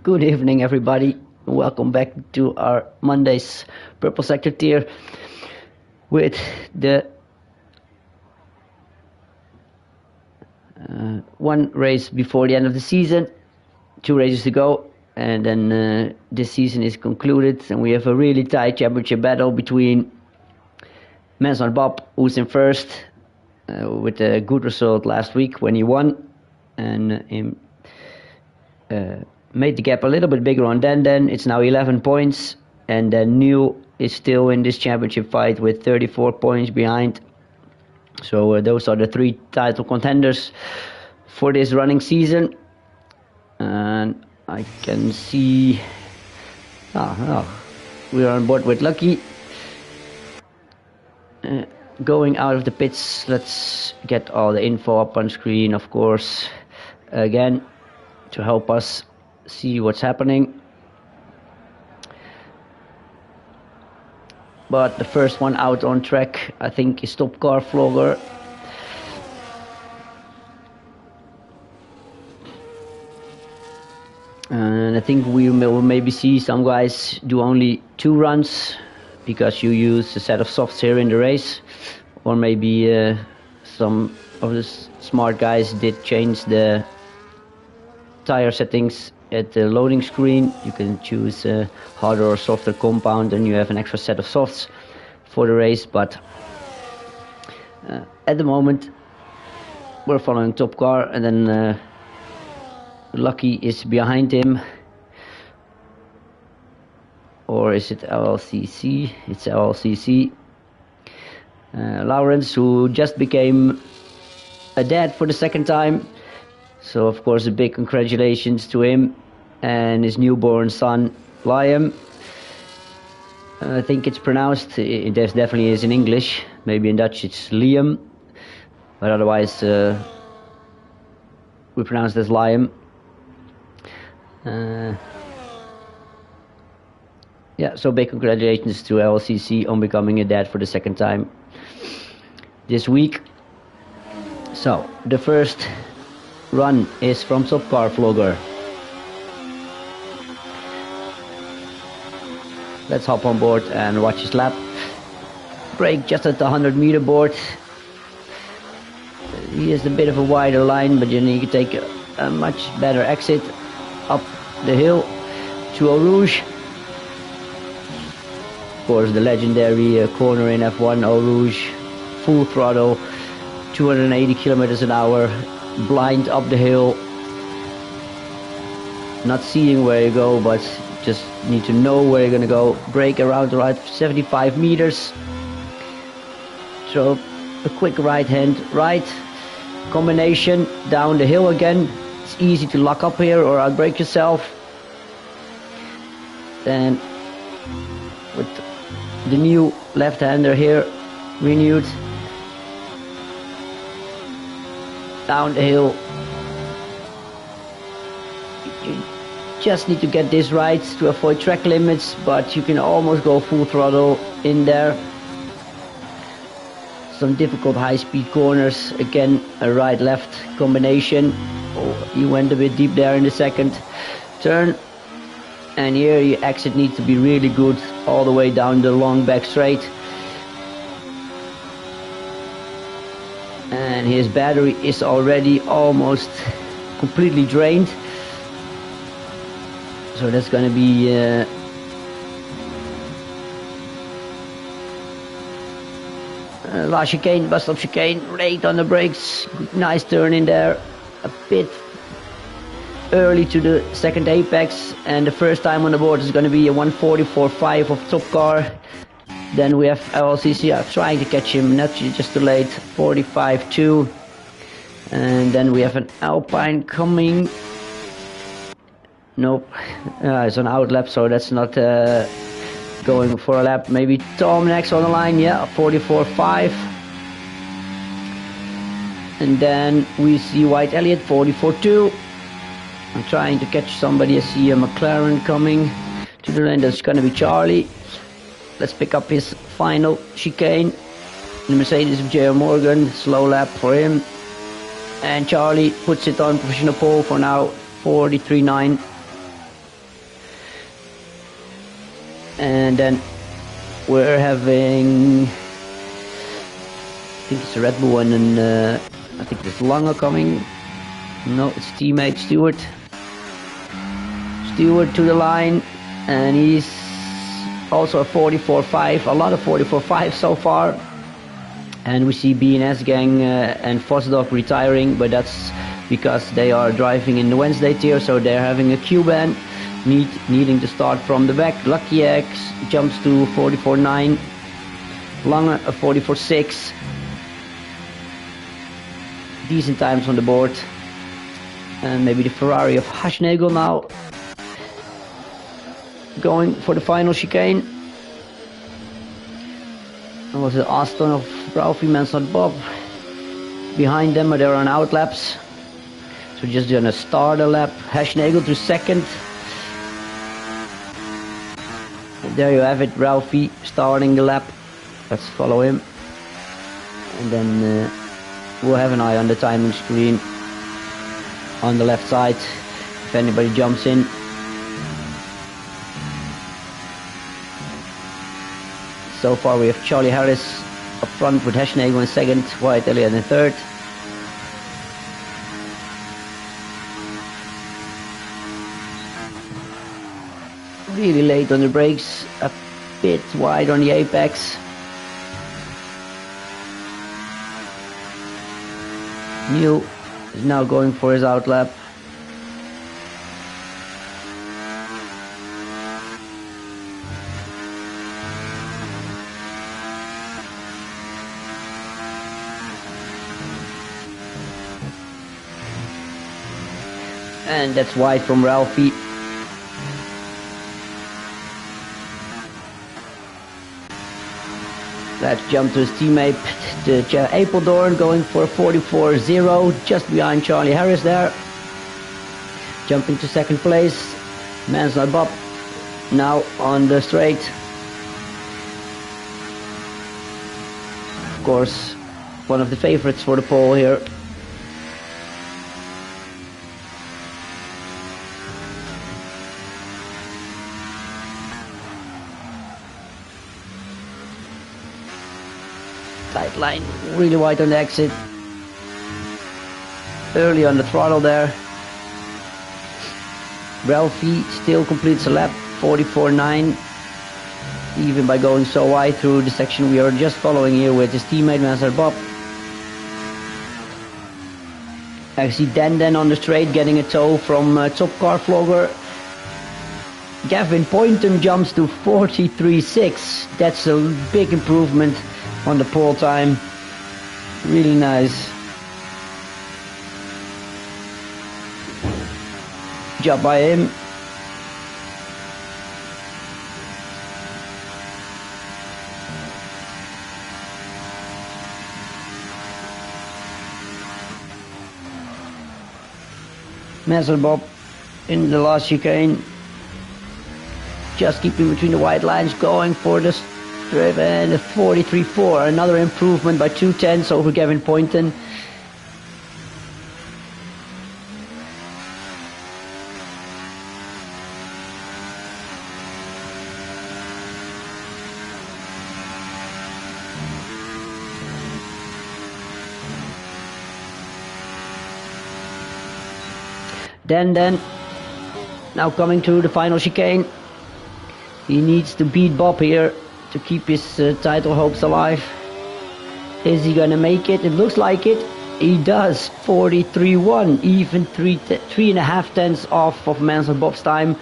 Good evening, everybody. Welcome back to our Monday's Purple Sector tier with the one race before the end of the season, 2 races to go, and then this season is concluded, and we have a really tight championship battle between Manson Bob, who's in first with a good result last week when he won, and made the gap a little bit bigger on Den. It's now 11 points, and then Neil is still in this championship fight with 34 points behind. So those are the 3 title contenders for this running season. And I can see we are on board with Lucky. Going out of the pits, let's get all the info up on screen, of course, again, to help us see what's happening. But the first one out on track, I think, is Top Car Vlogger. And I think we will maybe see some guys do only 2 runs because you use a set of softs here in the race, or maybe some of the smart guys did change the tire settings at the loading screen. You can choose a harder or softer compound, and you have an extra set of softs for the race. But at the moment we're following Top Car, and then Lucky is behind him. Or is it LLCC? It's LLCC. Lawrence, who just became a dad for the 2nd time. So, of course, a big congratulations to him and his newborn son, Liam. I think it's pronounced, it definitely is in English. Maybe in Dutch it's Liam. But otherwise, we pronounce it as Liam. So big congratulations to LCC on becoming a dad for the 2nd time this week. So, the first run is from Top Car Vlogger. Let's hop on board and watch his lap. Brake just at the 100-meter board. He has a bit of a wider line, but you need to take a much better exit up the hill to Eau Rouge. Of course, the legendary corner in F1, Eau Rouge, full throttle, 280 kilometers an hour, blind up the hill, not seeing where you go, but just need to know where you're gonna go. Brake around the right 75 meters. So a quick right combination down the hill again. It's easy to lock up here or outbrake yourself. Then with the new left-hander here, renewed, down the hill. You just need to get this right to avoid track limits, but you can almost go full throttle in there. Some difficult high-speed corners, again a right-left combination. Oh, you went a bit deep there in the 2nd turn, and here your exit needs to be really good all the way down the long back straight. And his battery is already almost completely drained, so that's gonna be last chicane, bus stop chicane, right on the brakes. Nice turn in there, a bit early to the 2nd apex, and the first time on the board is going to be a 144.5 of Top Car. Then we have LCC trying to catch him, not just too late, 45.2. And then we have an Alpine coming. Nope, it's an out lap, so that's not going for a lap. Maybe Tom next on the line, yeah, 44.5. And then we see White Elliott, 44.2. I'm trying to catch somebody. I see a McLaren coming to the lane. That's going to be Charlie. Let's pick up his final chicane. The Mercedes of J.R. Morgan, slow lap for him. And Charlie puts it on professional pole for now, 43.9. And then we're having, I think it's a Red Bull and then I think there's Langer coming. No, it's teammate Stewart. Stewart to the line, and he's also a 44.5, a lot of 44.5 so far. And we see B&S gang and Vosdorp retiring, but that's because they are driving in the Wednesday tier, so they're having a Q-ban, needing to start from the back. Lucky X jumps to 44.9, Lange a 44.6. Decent times on the board. And maybe the Ferrari of Haschnagel now going for the final chicane. That was the Aston of Ralphie Manson Bob. Behind them they're on out laps. So just gonna start a lap. Haschnagel to second. And there you have it, Ralphie starting the lap. Let's follow him. And then we'll have an eye on the timing screen on the left side if anybody jumps in. So far we have Charlie Harris up front with Haschnagel in second, Wyatt Elliott in third. Really late on the brakes, a bit wide on the apex. Neil is now going for his out lap. And that's wide from Ralphie. Let's jump to his teammate, Apeldoorn, going for 44.0, just behind Charlie Harris there. Jumping to second place. Mansell Bob now on the straight. Of course, one of the favorites for the pole here. Tight line, really wide on the exit. Early on the throttle there. Ralphie still completes a lap, 44.9. Even by going so wide through the section we are just following here with his teammate Master Bob. I see Dan on the straight getting a tow from Top Car Vlogger. Gavin Poynton jumps to 43.6. That's a big improvement on the pole time. Really nice. Job by him. Bob in the last chicane. Just keeping between the white lines, going for the strip, and a 43.4. Another improvement by 2/10 over Gavin Poynton. Dan now coming to the final chicane. He needs to beat Bob here to keep his title hopes alive. Is he gonna make it? It looks like it. He does. 43.1, even 3.5 tenths off of Mansell Bob's time.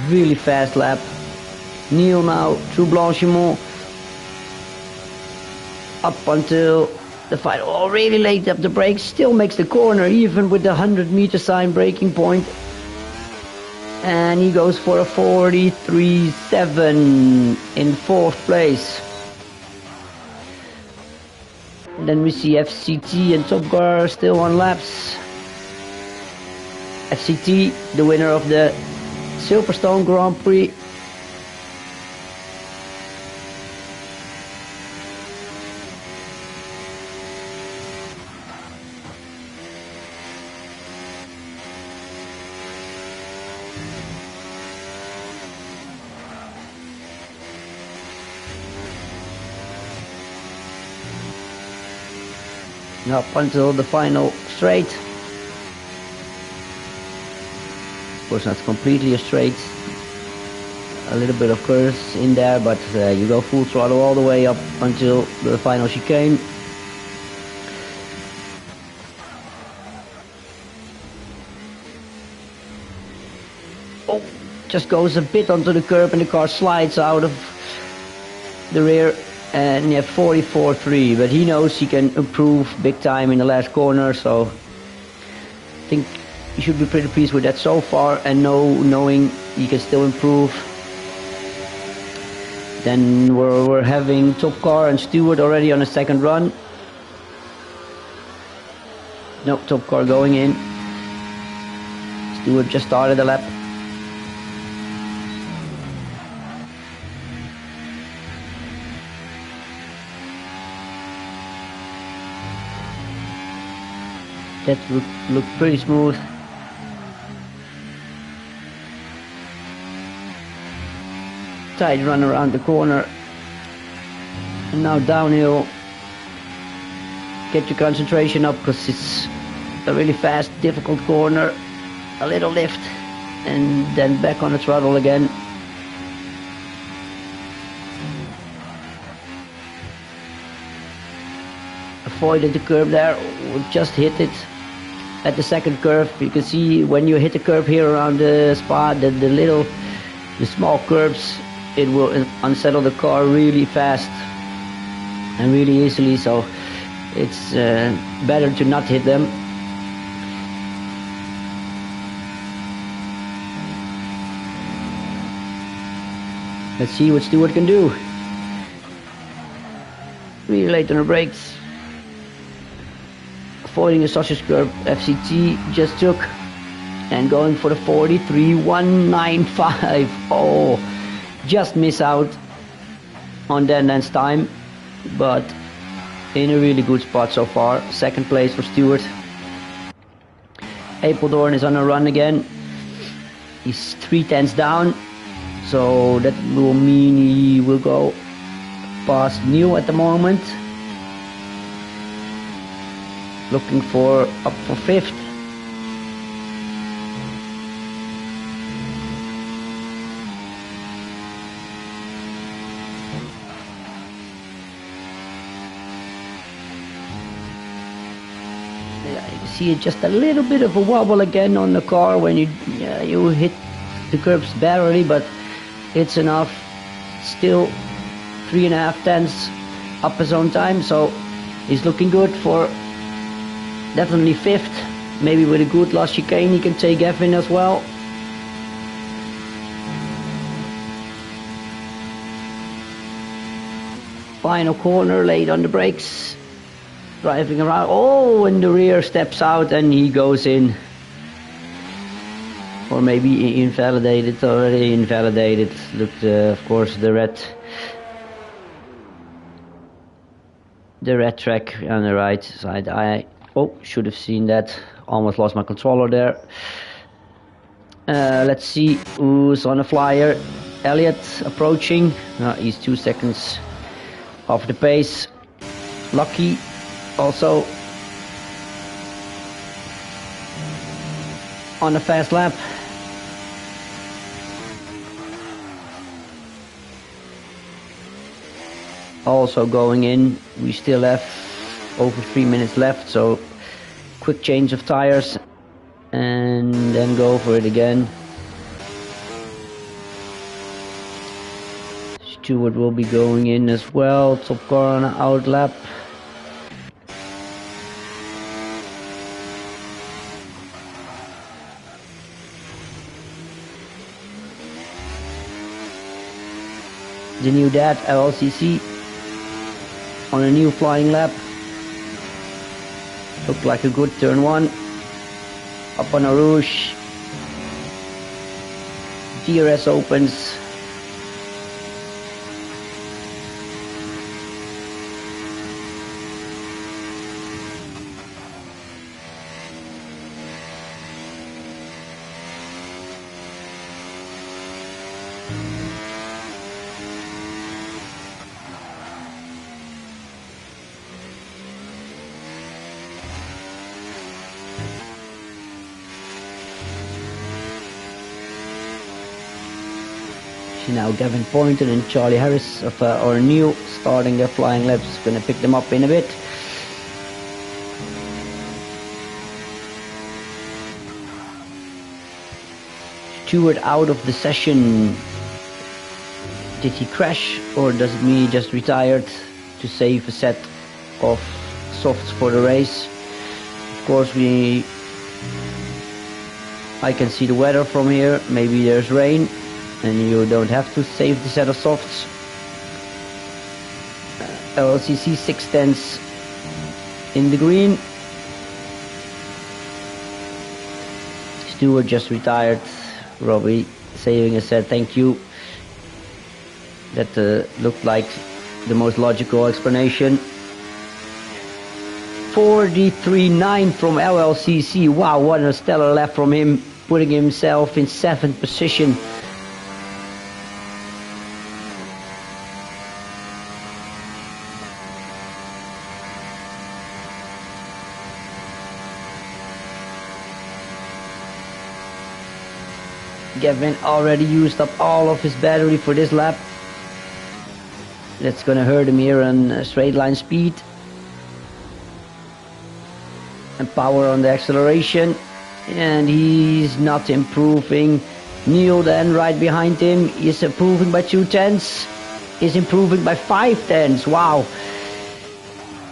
Really fast lap. Neil now through Blanchimont up until the final. Oh, really late up the brakes. Still makes the corner even with the 100-meter sign braking point. And he goes for a 43.7 in fourth place. And then we see FCT and Top Car still on laps. FCT, the winner of the Silverstone Grand Prix. up until the final straight. Of course, not completely a straight. A little bit of curves in there, but you go full throttle all the way up until the final chicane. Oh, just goes a bit onto the curb and the car slides out of the rear, and yeah, 44.3, but he knows he can improve big time in the last corner, so I think he should be pretty pleased with that so far, and knowing he can still improve. Then we're having Top Car and Stewart already on the second run. No, Top Car going in. Stewart just started the lap. That would look pretty smooth. Tight run around the corner. And now downhill. Get your concentration up, because it's a really fast, difficult corner. A little lift and then back on the throttle again. Avoided the curve there, just hit it at the second curve. You can see when you hit the curve here around the spot, the small curves, it will unsettle the car really fast and really easily, so it's better to not hit them. Let's see what Stewart can do. Really late on the brakes. Avoiding a sausage curve, FCT just took, and going for the 43.195. Oh, just miss out on Dan's time, but in a really good spot so far. Second place for Stewart. Apeldoorn is on a run again. He's 3/10 down, so that will mean he will go past Neil at the moment. Looking up for fifth. Yeah, you see just a little bit of a wobble again on the car when you hit the curbs barely, but it's enough. Still 3.5 tenths up his own time, so he's looking good for definitely fifth. Maybe with a good last chicane he can take F in as well. Final corner, late on the brakes. Driving around. Oh, and the rear steps out and he goes in. Or maybe invalidated, already invalidated. Look, of course, the red track on the right side. Should have seen that. Almost lost my controller there. Let's see who's on a flyer. Elliott approaching. He's 2 seconds off the pace. Lucky also on a fast lap. Also going in. We still have over 3 minutes left, so quick change of tires and then go for it again. Stewart will be going in as well. Top Car on an out lap. The new dad LLCC on a new flying lap. Looked like a good turn one. Up on a Rouge. DRS opens. Now Gavin Poynton and Charlie Harris of our new starting their flying laps. Gonna pick them up in a bit. Stewart out of the session. Did he crash, or does it mean he just retired to save a set of softs for the race? Of course, I can see the weather from here. Maybe there's rain and you don't have to save the set of softs. LCC 6/10 in the green. Stewart just retired. Robbie saving a set, thank you. That looked like the most logical explanation. 43.9 from LLCC. Wow, what a stellar lap from him, putting himself in 7th position. Gavin already used up all of his battery for this lap. That's gonna hurt him here on straight line speed. And power on the acceleration. And he's not improving. Neil then right behind him is improving by 2/10. Is improving by 5/10. Wow.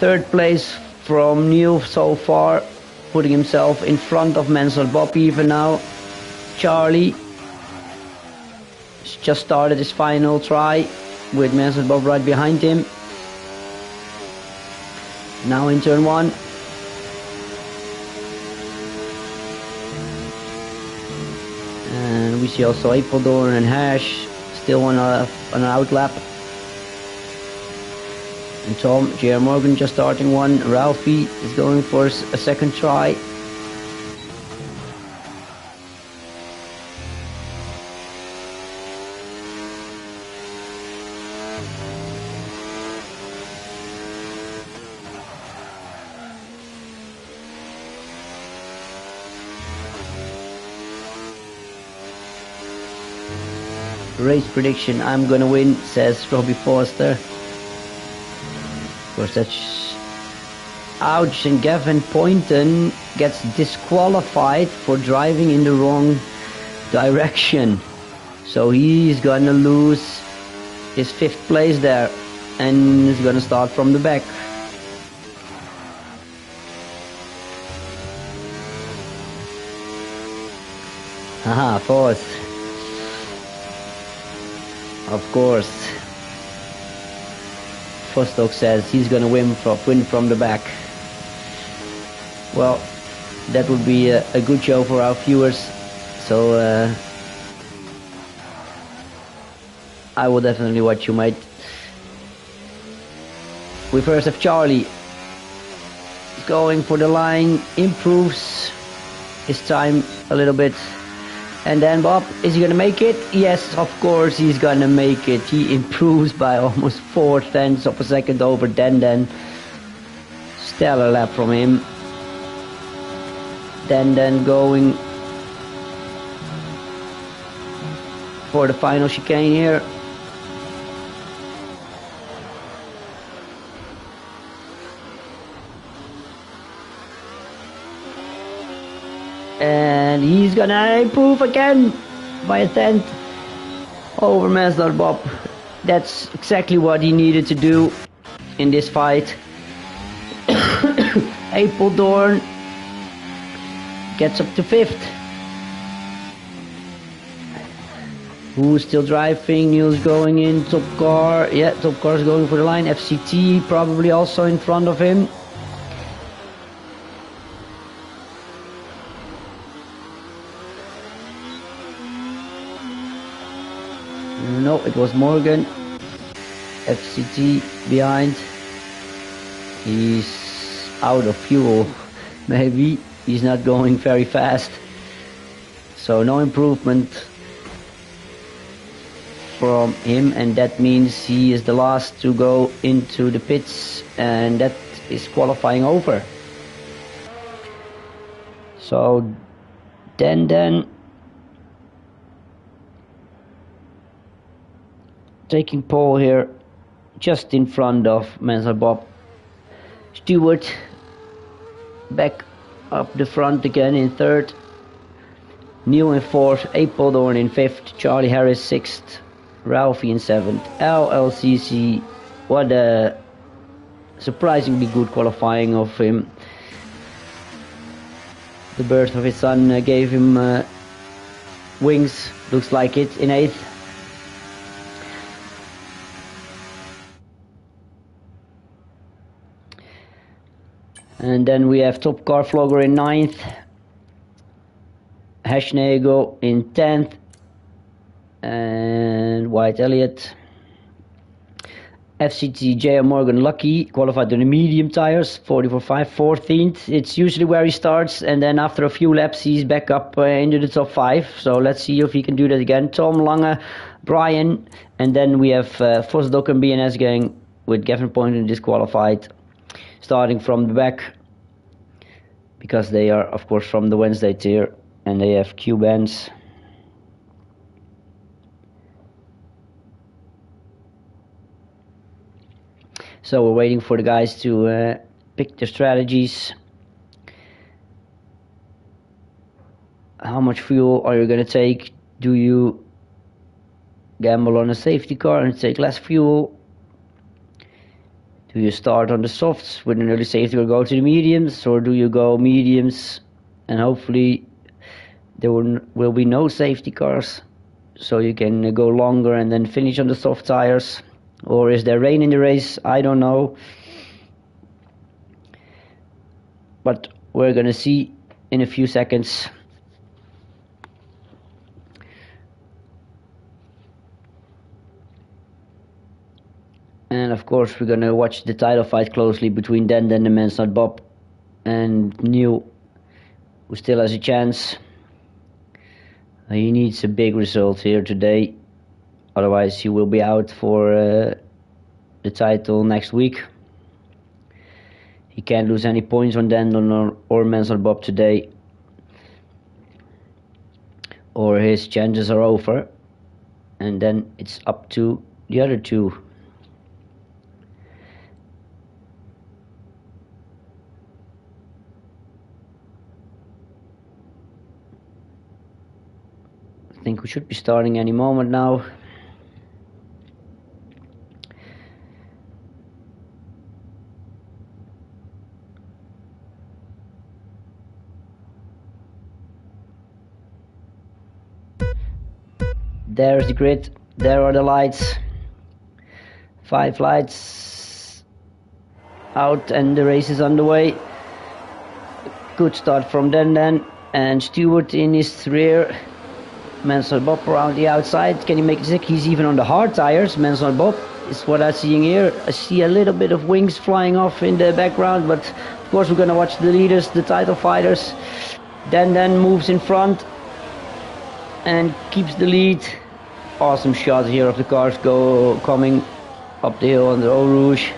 3rd place from Neil so far, putting himself in front of Mansell Bob even now. Charlie just started his final try with Mansell Bob right behind him. Now in turn 1. And we see also Apeldoorn and Hash still on an outlap. And Tom, J.R. Morgan just starting one. Ralphie is going for a second try. Race prediction, I'm gonna win, says Robbie Foster. Of course, that's ouch, and Gavin Poynton gets disqualified for driving in the wrong direction. So he's gonna lose his 5th place there, and he's gonna start from the back. Haha, 4th. Of course. Fostock says he's gonna win from the back. Well, that would be a good show for our viewers. So I will definitely watch you, mate. We first have Charlie going for the line, improves his time a little bit. And then Bob, is he gonna make it? Yes, of course he's gonna make it. He improves by almost 4/10 of a second over Den. Stellar lap from him. Den going for the final chicane here. And he's gonna improve again by a 10th over Mansell Bob. That's exactly what he needed to do in this fight. Apeldoorn gets up to 5th. Who's still driving? Neil's going in. Top car. Yeah, top car's going for the line. FCT probably also in front of him. No, it was Morgan. FCT behind. He's out of fuel. Maybe he's not going very fast. So no improvement from him, and that means he is the last to go into the pits, and that is qualifying over. So then taking pole here, just in front of Mansell Bob. Stewart back up the front again in third. Neil in fourth, Apeldoorn in fifth, Charlie Harris sixth, Ralphie in seventh. LLCC, what a surprisingly good qualifying of him. The birth of his son gave him wings, looks like it, in eighth. And then we have Top Car Vlogger in ninth, Hashnego in 10th, and White Elliott. FCT J.M. Morgan Lucky qualified on the medium tires, 44.5, 14th. It's usually where he starts, and then after a few laps he's back up into the top 5. So let's see if he can do that again. Tom Lange, Brian, and then we have Vosdok and BNS gang with Gavin Poynton disqualified, starting from the back, because they are of course from the Wednesday tier. And they have Q-bands. So we're waiting for the guys to pick their strategies. How much fuel are you going to take? Do you gamble on a safety car and take less fuel? Do you start on the softs with an early safety or go to the mediums? Or do you go mediums and hopefully there will be no safety cars, so you can go longer and then finish on the soft tires? Or is there rain in the race? I don't know. But we're gonna see in a few seconds. And of course we're gonna watch the title fight closely between Den and Mansell Bob and Neil, who still has a chance. He needs a big result here today, otherwise he will be out for the title next week. He can't lose any points on Dandon or Mansell Bob today, or his chances are over, and then it's up to the other two. I think we should be starting any moment now. There's the grid, there are the lights. 5 lights out and the race is underway. Good start from Den and Stewart in his rear. Mansell Bob around the outside. Can he make it sick? He's even on the hard tires. Mansell Bob is what I'm seeing here. I see a little bit of wings flying off in the background, but of course we're gonna watch the leaders, the title fighters. Den moves in front and keeps the lead. Awesome shot here of the cars coming up the hill on the Eau Rouge.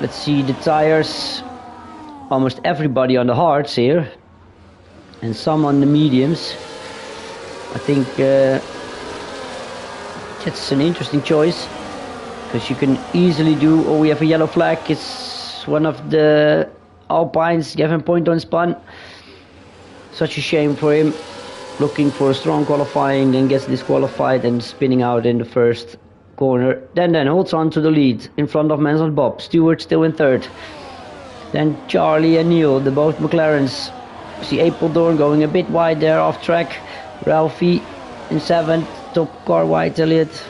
Let's see the tires. Almost everybody on the hards here, and some on the mediums. I think that's an interesting choice, because you can easily do. Oh, we have a yellow flag. It's one of the Alpines, Gavin Poynton spun. Such a shame for him. Looking for a strong qualifying, then gets disqualified and spinning out in the first corner. Then holds on to the lead in front of Mansell Bob. Stewart still in third. Then Charlie and Neil, the both McLarens. See Apeldoorn going a bit wide there off track. Ralphie in 7th, Top Car White Elliott.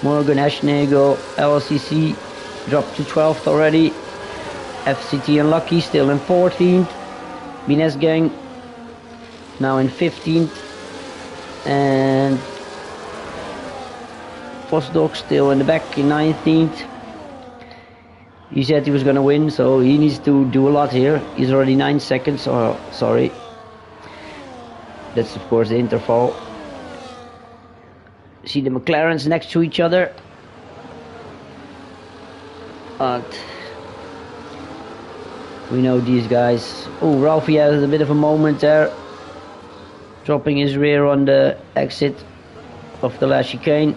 Morgan Ashnego, LCC dropped to 12th already. FCT and Lucky still in 14th. Bines Gang now in 15th. And Vosdok still in the back in 19th. He said he was going to win, so he needs to do a lot here. He's already 9 seconds, oh sorry. That's of course the interval. See the McLarens next to each other. But we know these guys. Oh, Ralphie has a bit of a moment there, dropping his rear on the exit. of the last chicane,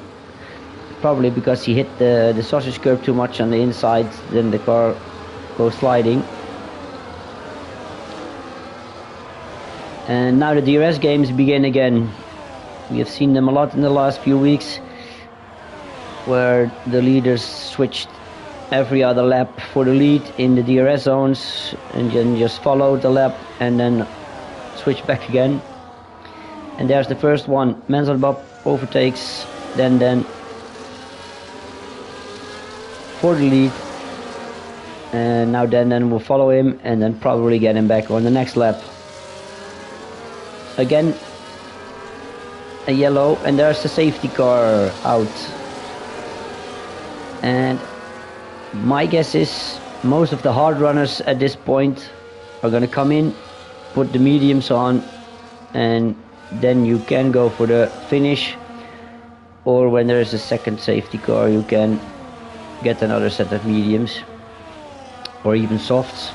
probably because he hit the sausage curb too much on the inside, then the car goes sliding. And now the DRS games begin again. We have seen them a lot in the last few weeks, where the leaders switched every other lap for the lead in the DRS zones and then just followed the lap and then switch back again. And there's the first one. Bob overtakes then for the lead, and now then will follow him and then probably get him back on the next lap. Again a yellow, and there's the safety car out. And my guess is most of the hard runners at this point are gonna come in, put the mediums on, and then you can go for the finish, or when there is a second safety car you can get another set of mediums or even softs,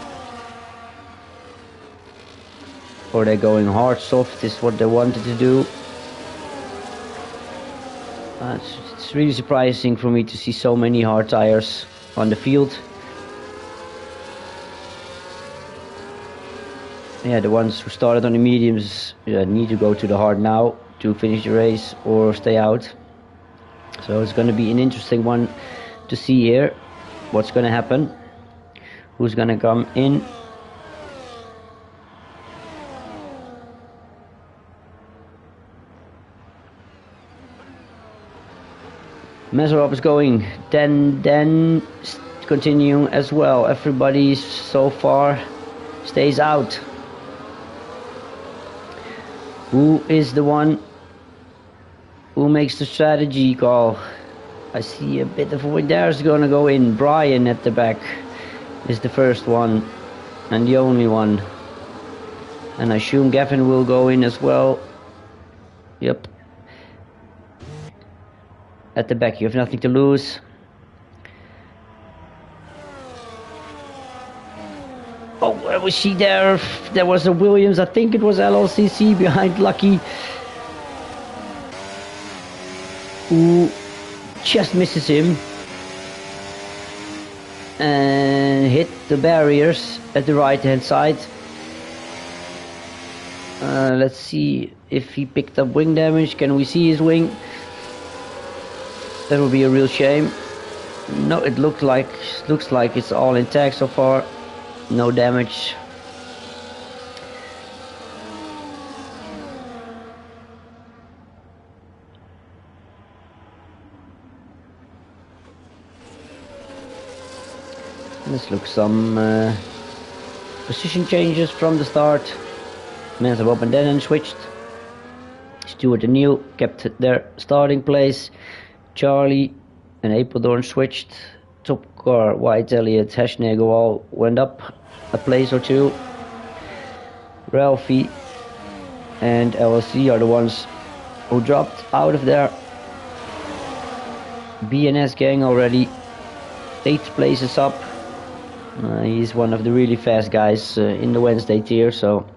or they're going hard. Soft is what they wanted to do. It's really surprising for me to see so many hard tires on the field. Yeah, the ones who started on the mediums need to go to the hard now to finish the race or stay out. So it's going to be an interesting one to see here. What's going to happen? Who's going to come in? Meserop is going, then continuing as well. Everybody so far stays out. Who is the one who makes the strategy call? I see a bit of a wind. There's gonna go in. Brian at the back is the first one and the only one. And I assume Gavin will go in as well. Yep. At the back, you have nothing to lose. Oh, where was she there? There was a Williams, I think it was LLCC behind Lucky, who just misses him and hit the barriers at the right hand side. Let's see if he picked up wing damage. Can we see his wing? That would be a real shame. No, it looks like it's all intact so far. No damage. Let's look some position changes from the start. Mensa Bob and Denon switched. Stewart and Neil kept their starting place. Charlie and Apeldoorn switched. Top car, White Elliott, Hashnego all went up a place or two. Ralphie and LLC are the ones who dropped out of there. BNS gang already 8 places up. He's one of the really fast guys in the Wednesday tier, so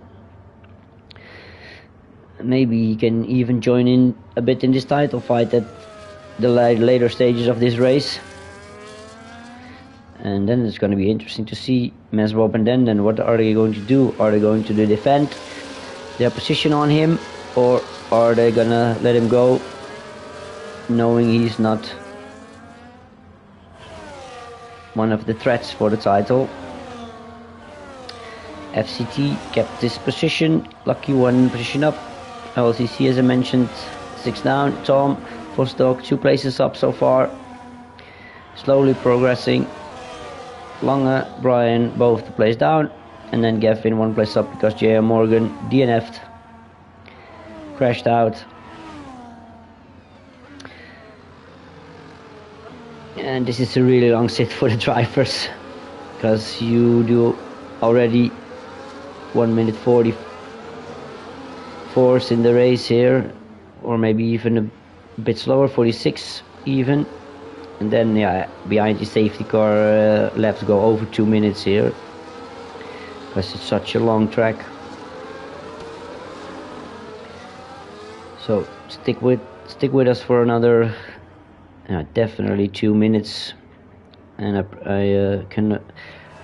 maybe he can even join in a bit in this title fight at the later stages of this race. And then it's going to be interesting to see Mesrob and then what are they going to do? Are they going to defend their position on him, or are they gonna let him go knowing he's not one of the threats for the title? FCT kept this position. Lucky 1 position up. LCC, as I mentioned, 6 down. Tom Vostok 2 places up so far, slowly progressing. Lange, Brian both the place down, and then Gavin 1 place up because J.R. Morgan DNF'd, crashed out. And this is a really long sit for the drivers, because you do already 1 minute 44 in the race here, or maybe even a bit slower, 46 even. And then behind the safety car laps go over 2 minutes here, because it's such a long track. So stick with stick with us for another definitely 2 minutes, and I can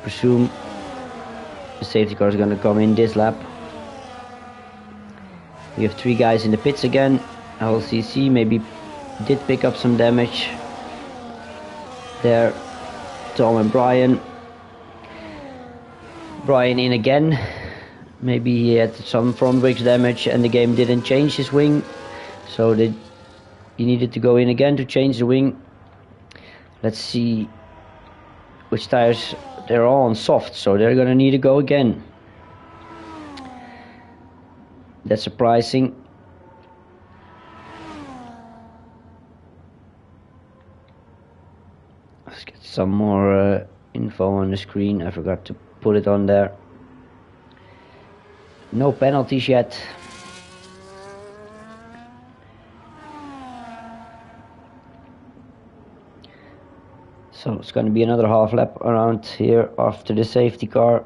presume the safety car is going to come in this lap. We have 3 guys in the pits again. LCC maybe did pick up some damage there. Tom and Brian in again. Maybe he had some front brakes damage and the game didn't change his wing, so he needed to go in again to change the wing. Let's see which tires. They're all on soft, so they're gonna need to go again. That's surprising. Let's get some more info on the screen. I forgot to put it on there. No penalties yet. So it's going to be another half lap around here after the safety car.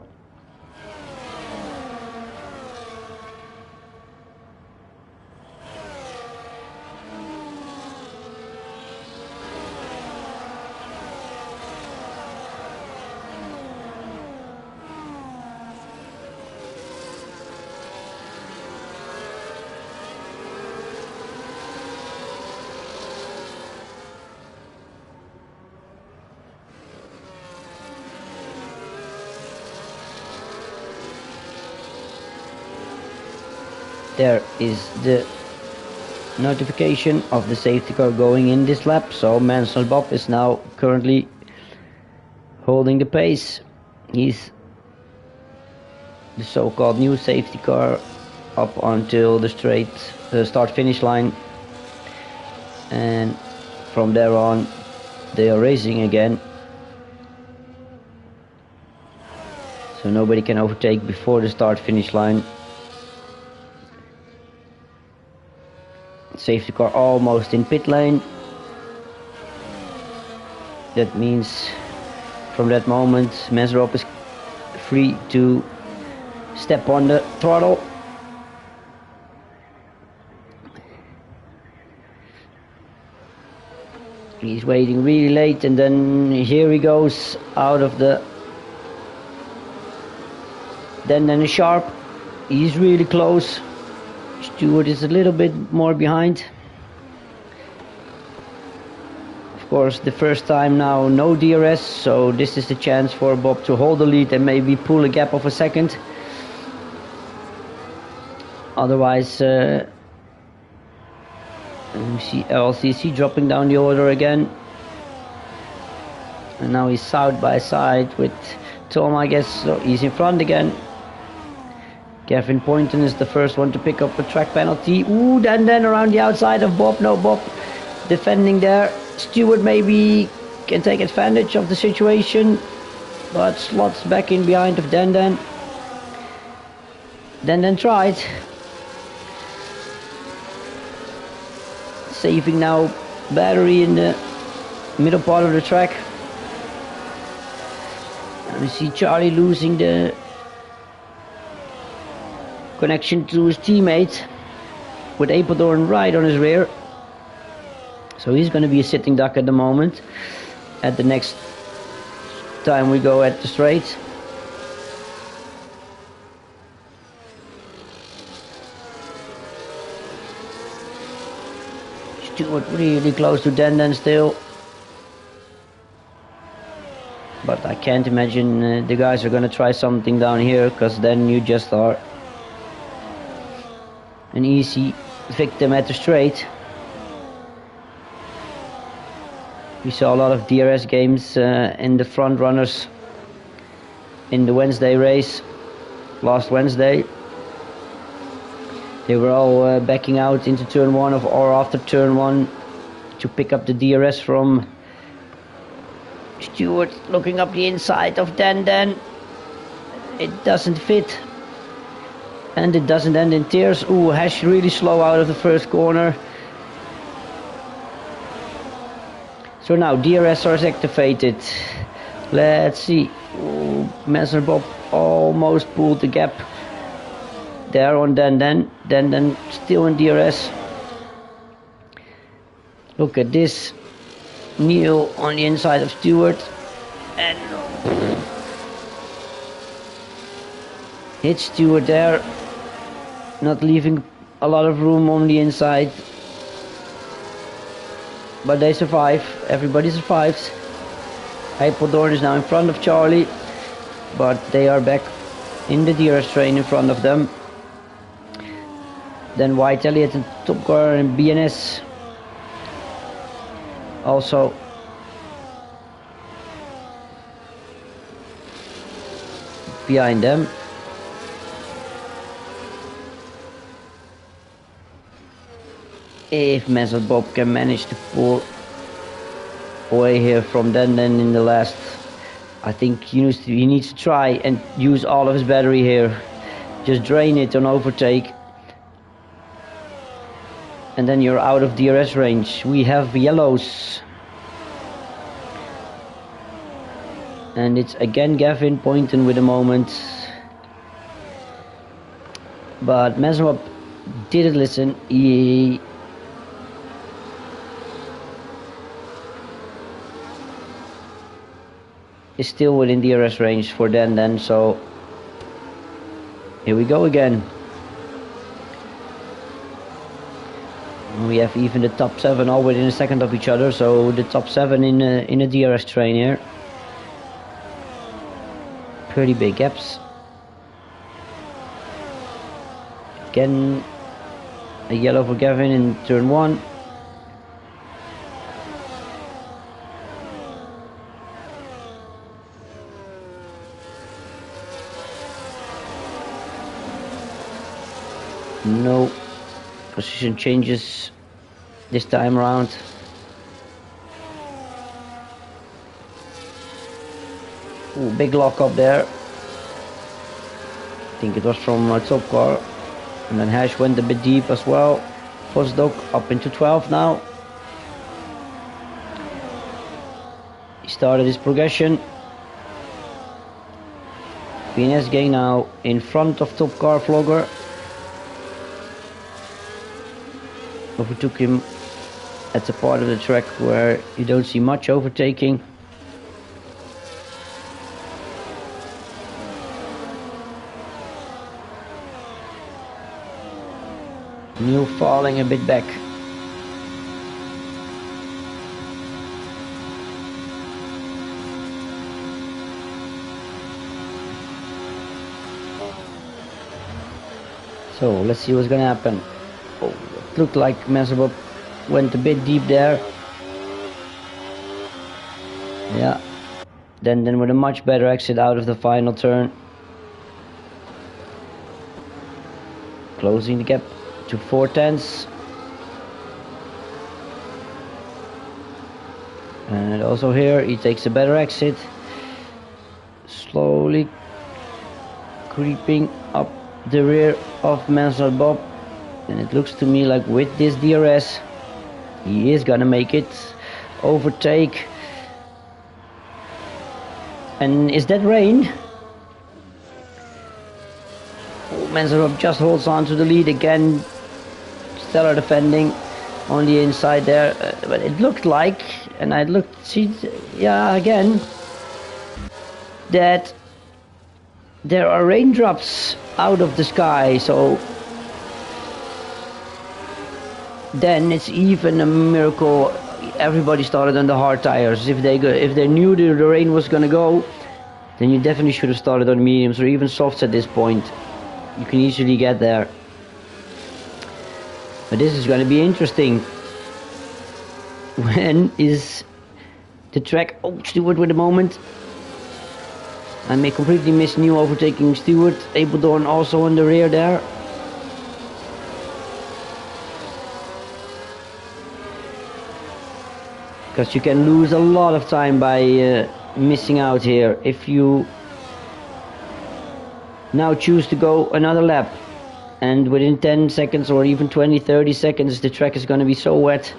There is the notification of the safety car going in this lap, so Mansell Bob is now currently holding the pace. He's the so-called new safety car up until the straight start-finish line, and from there on they are racing again, so nobody can overtake before the start-finish line. Safety car almost in pit lane. That means from that moment Mazarop is free to step on the throttle. He's waiting really late, and then here he goes out of the then sharp. He's really close. Stewart is a little bit more behind. Of course, the first time now, no DRS, so this is the chance for Bob to hold the lead and maybe pull a gap of a second. Otherwise, let me see LCC dropping down the order again. And now he's side by side with Tom, I guess, so he's in front again. Kevin Poynton is the first one to pick up a track penalty. Ooh, then around the outside of Bob. No, Bob defending there. Stewart maybe can take advantage of the situation, but slots back in behind of Den. Den tried. Saving now battery in the middle part of the track. And we see Charlie losing the connection to his teammate with Apeldoorn right on his rear, so he's going to be a sitting duck at the moment. At the next time we go at the straight, Stewart really close to Den still, but I can't imagine the guys are going to try something down here, because then you just are an easy victim at the straight. We saw a lot of DRS games in the front runners in the Wednesday race last Wednesday. They were all backing out into turn 1 or after turn 1 to pick up the DRS from Stewart. Looking up the inside of Den. It doesn't fit. And it doesn't end in tears. Ooh, Hash really slow out of the first corner. So now DRS are activated. Let's see. Ooh, Bob almost pulled the gap there on Den still in DRS. Look at this. Neil on the inside of Stewart. And hit Stewart there. Not leaving a lot of room on the inside. But they survive. Everybody survives. Apeldoorn is now in front of Charlie. But they are back in the DRS train in front of them. Then White Elliott and Top Car and BNS also behind them. If Mansell Bob can manage to pull away here from then in the last, I think he needs to try and use all of his battery here. Just drain it on overtake. And then you're out of DRS range. We have yellows. And it's again Gavin Poynton with a moment. But Meswap didn't listen. He is still within DRS range for then, so here we go again. We have even the top 7 all within a second of each other, so the top 7 in a DRS train here. Pretty big gaps. Again, a yellow for Gavin in turn 1. No position changes this time around. Ooh, big lock up there. I think it was from Top Car. And then Hash went a bit deep as well. Postdoc up into 12 now. He started his progression. PNS gang now in front of Top Car Vlogger. Overtook him at the part of the track where you don't see much overtaking. Neil falling a bit back. So let's see what's gonna happen. Oh, it looked like Messerbob went a bit deep there. Yeah. Then with a much better exit out of the final turn. Closing the gap to 4/10. And also here he takes a better exit. Slowly creeping up the rear of Mansell Bob. And it looks to me like with this DRS he is gonna make it. Overtake. And is that rain? Oh, Mansell Bob just holds on to the lead again. Stellar defending on the inside there, but it looked like, and I looked, again, that there are raindrops out of the sky, so then it's even a miracle everybody started on the hard tires. If they knew the rain was gonna go, then you definitely should have started on mediums or even softs at this point. You can easily get there. But this is going to be interesting. When is the track? Oh, Stewart with a moment. I may completely miss New overtaking Stewart. Apeldoorn also in the rear there. Because you can lose a lot of time by missing out here. If you now choose to go another lap. And within 10 seconds or even 20-30 seconds the track is going to be so wet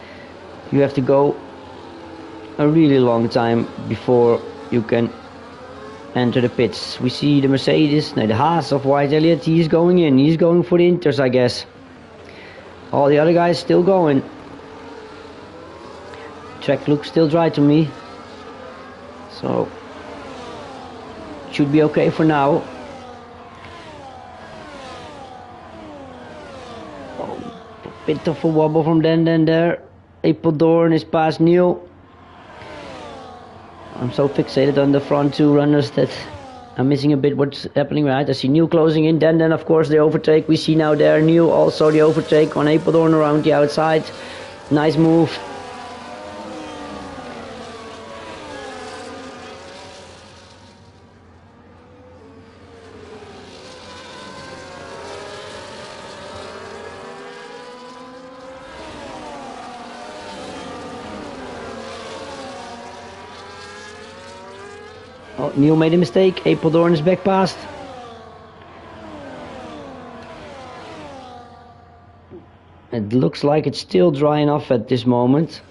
you have to go a really long time before you can enter the pits. We see the Mercedes, no, the Haas of White Elliott, he's going in, he's going for the Inters, I guess. All the other guys still going. track looks still dry to me, so should be okay for now. Oh, a bit of a wobble from Den there. Apeldoorn is past Neil. I'm so fixated on the front two runners that I'm missing a bit what's happening right. I see Neil closing in, then of course the overtake. We see now there Neil also the overtake on Apeldoorn around the outside. Nice move. Oh, Neil made a mistake. Apeldoorn is back past. It looks like it's still drying off at this moment.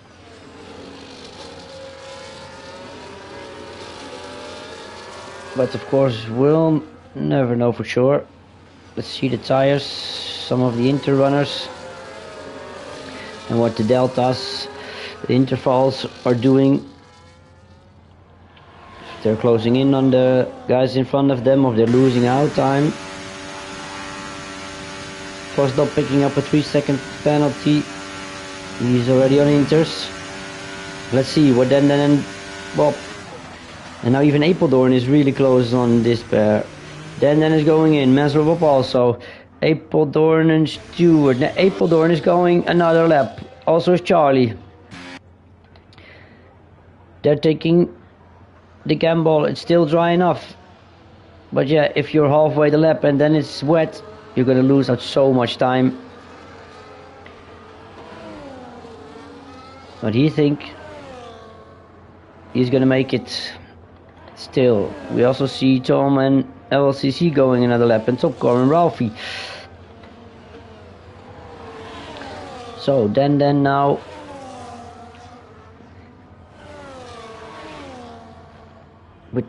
But of course we'll never know for sure. Let's see the tires, some of the inter runners, and what the deltas, the intervals are doing. If they're closing in on the guys in front of them, or they're losing out time. Postdop picking up a 3-second penalty. He's already on inters. Let's see what Den and Bob. And now even Apeldoorn is really close on this pair. Den is going in. Bob also. Apeldoorn and Stewart. Now Apeldoorn is going another lap. Also is Charlie. They're taking the gamble. It's still dry enough. But yeah, if you're halfway the lap and then it's wet, you're gonna lose out so much time. But he think he's gonna make it still. We also see Tom and LCC going another lap, and Topcar and Ralphie. So then now with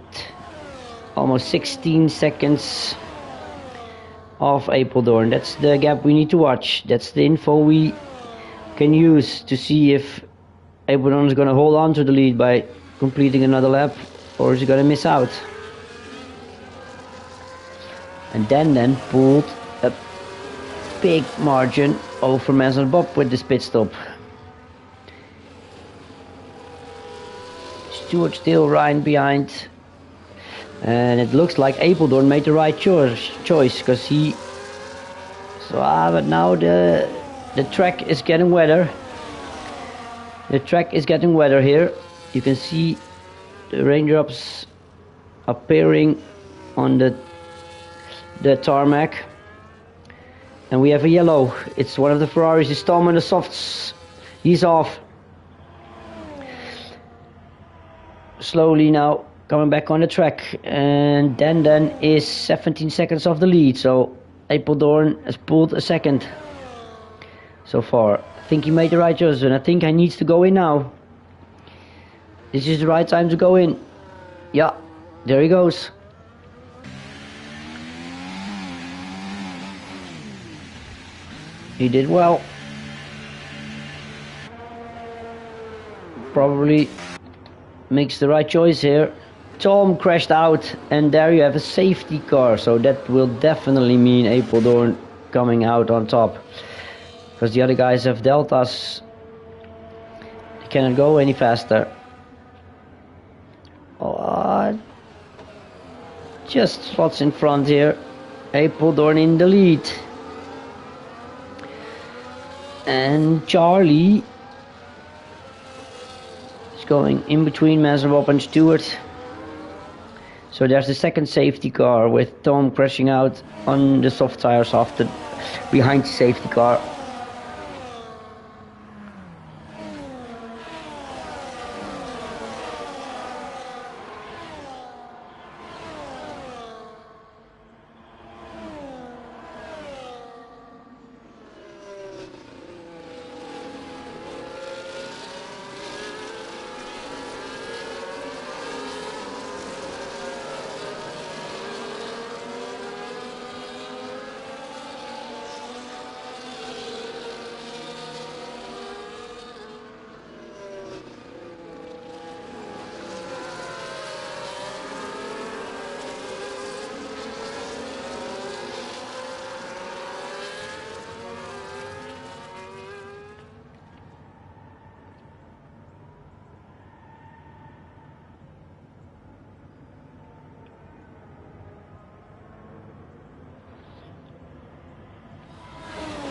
almost 16 seconds of Apeldoorn. That's the gap we need to watch. That's the info we can use to see if Apeldoorn is going to hold on to the lead by completing another lap, or is he going to miss out. And then pulled a big margin over Bob with this pit stop. Stewart still right behind. And it looks like Apeldoorn made the right choice, because he. But now the track is getting wetter. The track is getting wetter here. You can see the raindrops appearing on the tarmac, and we have a yellow. It's one of the Ferraris. It's Tom and the softs. He's off. Slowly now coming back on the track, and then is 17 seconds off the lead, so Apeldoorn has pulled a second so far. I think he made the right choice, and I think he needs to go in now. This is the right time to go in. Yeah, there he goes. He did well. Probably makes the right choice here. Tom crashed out, and there you have a safety car, so that will definitely mean Apeldoorn coming out on top, because the other guys have deltas. They cannot go any faster. Just spots in front here. Apeldoorn in the lead, and Charlie is going in between Bob and Stewart. So there's the second safety car with Tom crashing out on the soft tires after behind the safety car.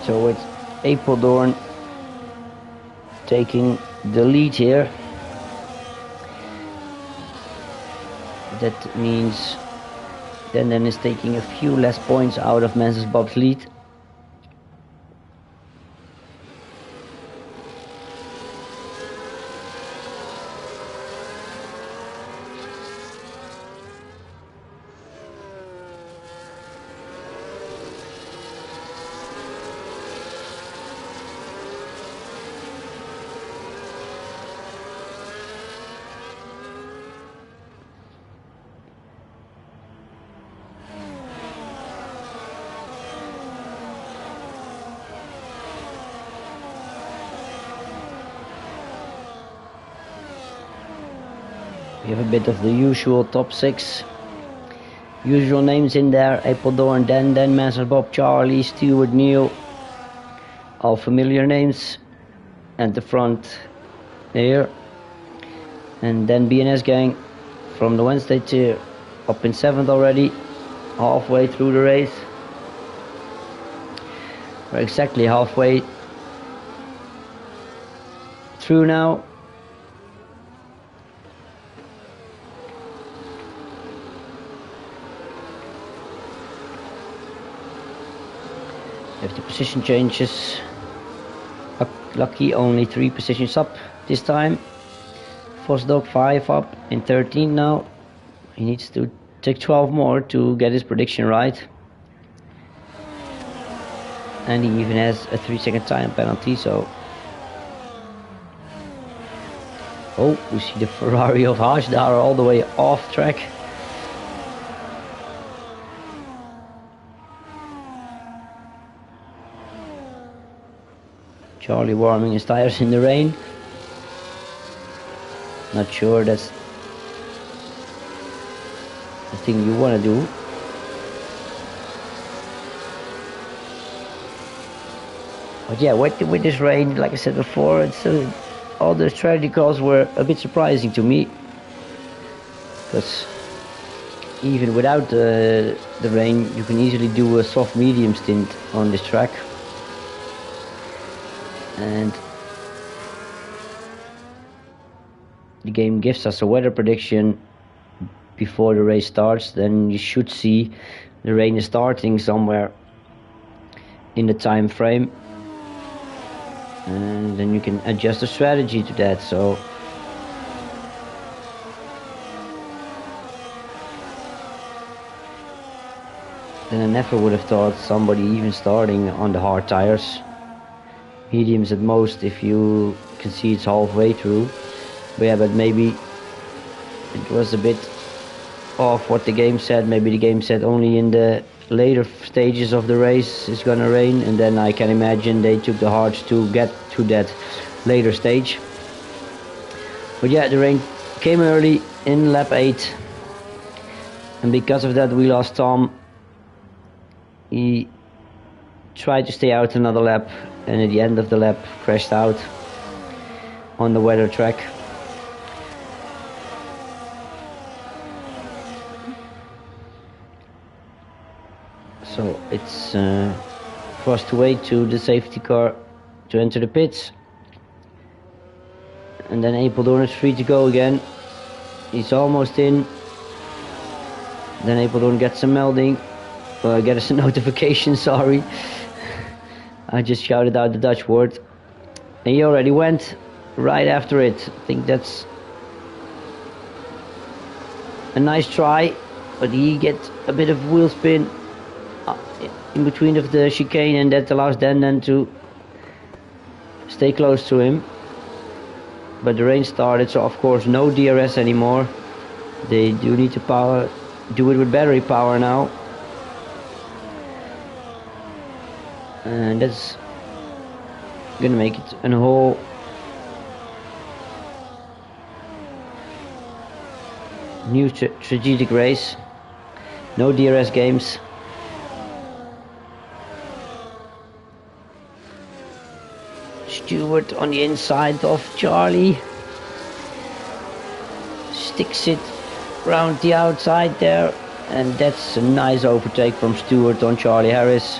So it's Apeldoorn taking the lead here. That means Denden is taking a few less points out of Menzies Bob's lead. We have a bit of the usual top 6. Usual names in there: Apeldoorn, Denden, Menzies Bob, Charlie, Stewart, Neil. All familiar names at the front here. And then BNS Gang from the Wednesday tier up in 7th already, halfway through the race. We're exactly halfway through now. If the position changes, lucky only 3 positions up this time. Vosdog 5 up in 13 now. He needs to take 12 more to get his prediction right. And he even has a 3-second time penalty, so... Oh, we see the Ferrari of Haasdar all the way off track. Charlie warming his tires in the rain. Not sure that's the thing you want to do. But yeah, with this rain, like I said before, it's all the strategy calls were a bit surprising to me. Because even without the rain, you can easily do a soft medium stint on this track. And the game gives us a weather prediction before the race starts. Then you should see the rain is starting somewhere in the time frame, and then you can adjust the strategy to that. So then I never would have thought somebody even starting on the hard tires. Mediums at most if you can see it's halfway through. But yeah, but maybe it was a bit off what the game said. Maybe the game said only in the later stages of the race it's gonna rain, and then I can imagine they took the hards to get to that later stage. But yeah, the rain came early in lap 8, and because of that we lost Tom. He tried to stay out another lap, and at the end of the lap crashed out on the weather track. So it's for us to wait to the safety car to enter the pits, and then Apeldoorn is free to go again. He's almost in. Then Apeldoorn gets a melding, gets a notification, sorry. I just shouted out the Dutch word. And he already went right after it. I think that's a nice try, but he gets a bit of wheel spin in between of the chicane, and that allows Denden to stay close to him. But the rain started, so of course no DRS anymore. They do need to do it with battery power now. And that's gonna make it a whole new strategic race. No DRS games. Stewart on the inside of Charlie. Sticks it round the outside there, and that's a nice overtake from Stewart on Charlie Harris.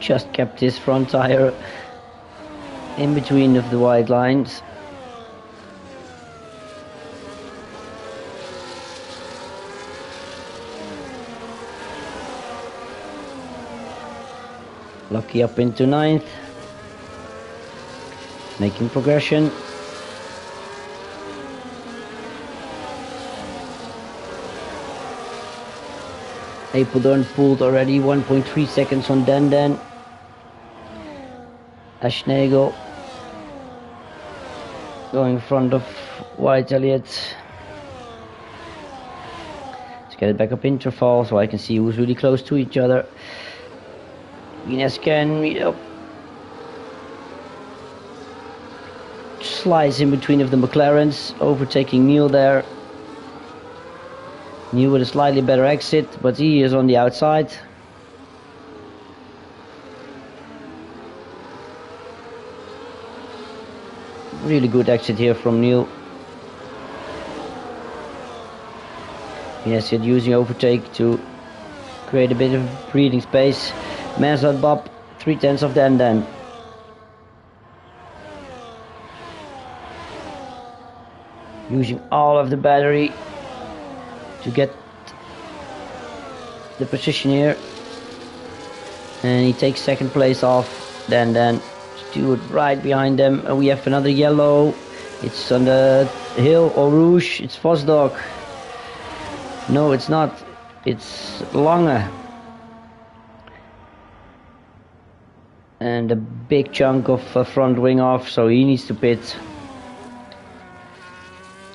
just kept his front tire in between of the white lines. Lucky up into 9th, making progression. Apeldoorn pulled already 1.3 seconds on Den. Aschnagel going in front of White Elliott. Let's get it back up interval so I can see who's really close to each other. Ines can meet up. Slides in between of the McLarens, overtaking Neil there. Neil with a slightly better exit, but he is on the outside. Really good exit here from Neil. Yes, using overtake to create a bit of breathing space. Mansard Bob, 3/10 of Den. Using all of the battery to get the position here. And he takes second place off Den. Stewart right behind them, and we have another yellow. It's on the hill or Rouge. It's Vosdog. No, it's not. It's Lange. And a big chunk of front wing off, so he needs to pit.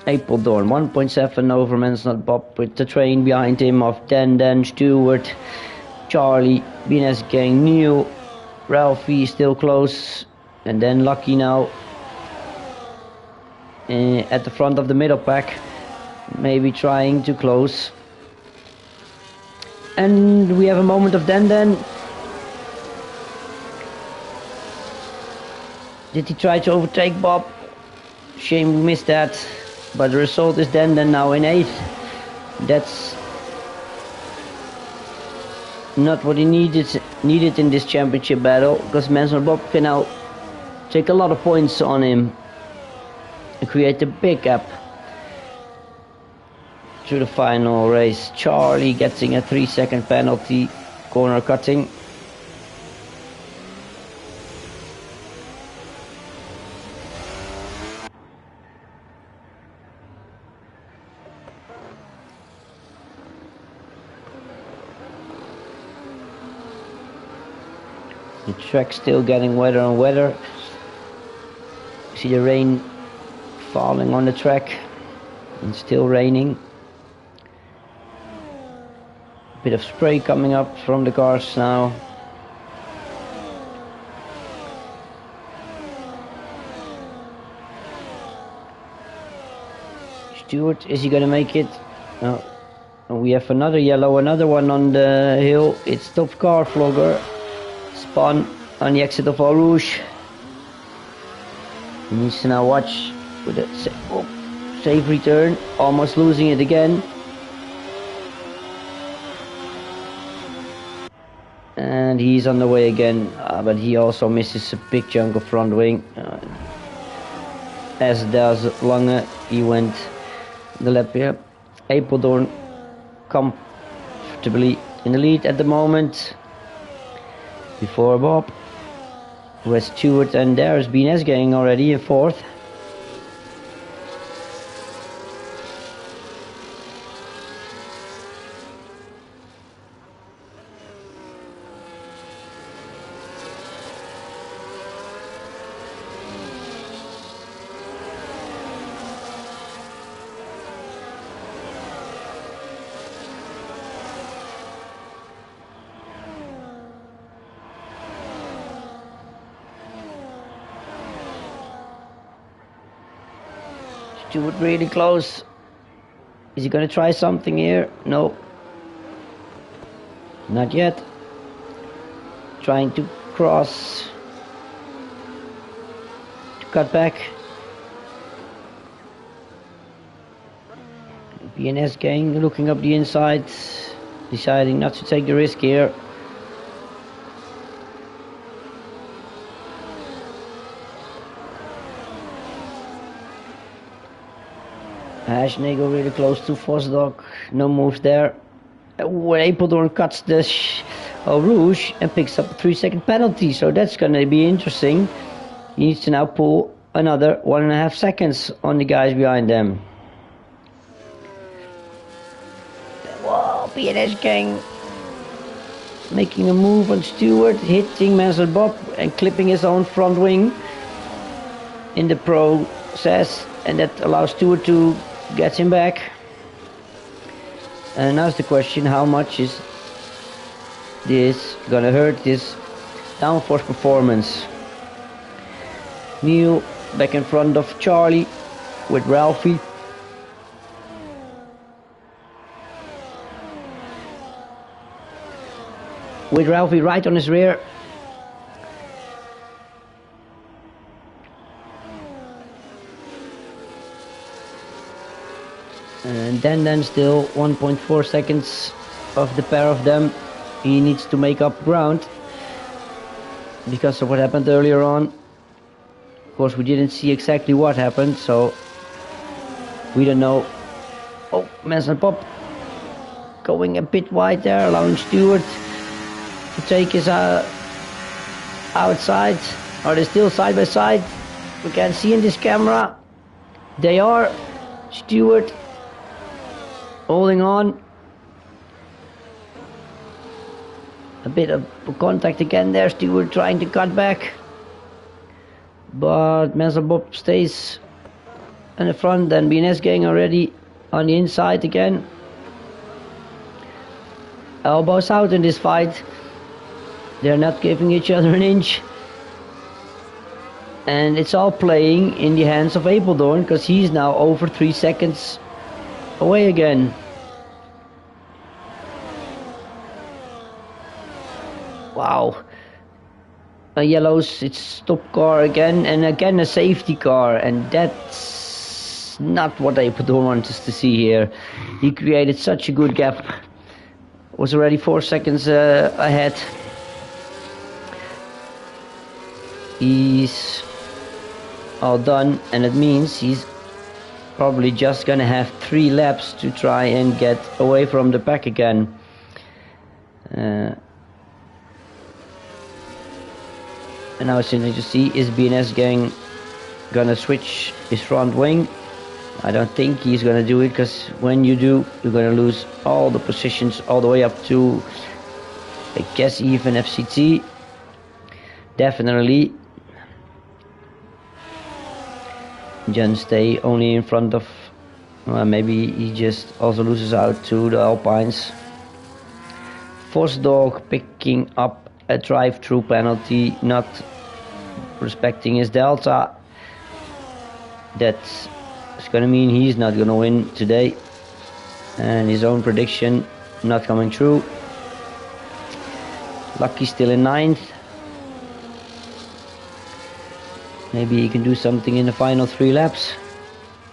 Apeldoorn 1.7 over Mansard Bob with the train behind him of Den, Stewart, Charlie, BNS Gang, Neil, Ralphie still close, and then Lucky now at the front of the middle pack, maybe trying to close. And we have a moment of Den. Did he try to overtake Bob? Shame we missed that. But the result is Den now in 8th. That's not what he needed in this championship battle, because Mansard Bob can now take a lot of points on him and create a big gap through the final race. Charlie getting a 3-second penalty, corner cutting. The track's still getting wetter and wetter. See the rain falling on the track, and still raining. A bit of spray coming up from the cars now. Stewart, is he gonna make it? No. We have another yellow, another one on the hill. It's top car Vlogger. Spun on the exit of Eau Rouge. He needs to now watch with a safe return, almost losing it again. And he's on the way again, but he also misses a big chunk of front wing. As does Lange, he went the lap here. Apeldoorn comfortably in the lead at the moment. Before Bob, with Stewart, and there's BNS Gang already in 4th. Stewart really close. Is he going to try something here? No. Not yet. Trying to cross. To cut back. BNS Gang looking up the inside. Deciding not to take the risk here. Haschnagel really close to Vosdok. No moves there. Apeldoorn cuts the Rouge and picks up a 3-second penalty. So that's going to be interesting. He needs to now pull another 1.5 seconds on the guys behind them. Whoa, BNS gang making a move on Stewart, hitting Mansell Bob and clipping his own front wing in the process, and that allows Stewart to get him back. And now's the question, how much is this gonna hurt this downforce performance? Neil back in front of Charlie with Ralphie. With Ralphie right on his rear. And then still 1.4 seconds of the pair of them. He needs to make up ground because of what happened earlier on. Of course, we didn't see exactly what happened, so we don't know. Oh, Mansell Pop going a bit wide there, allowing Stewart to take his outside. Are they still side by side? We can't see in this camera. They are. Stewart holding on. A bit of contact again there. Stewart trying to cut back, but Mansell Bob stays in the front. Then BNS gang already on the inside again. Elbows out in this fight. They're not giving each other an inch. And it's all playing in the hands of Apeldoorn, because he's now over 3 seconds away again. Wow. A yellows, it's stop car again, and again a safety car, and that's not what Apeldoorn wants us to see here. He created such a good gap. Was already 4 seconds ahead. He's all done, and it means he's probably just gonna have 3 laps to try and get away from the pack again. And now it's interesting to see, is BNS gang gonna switch his front wing? I don't think he's gonna do it, because when you do, you're gonna lose all the positions all the way up to, I guess, even FCT. Definitely. Jen stay only in front of, maybe he just also loses out to the Alpines. Vosdog picking up a drive-through penalty, not respecting his delta. That's going to mean he's not going to win today, and his own prediction not coming true. Lucky still in 9th. Maybe he can do something in the final 3 laps.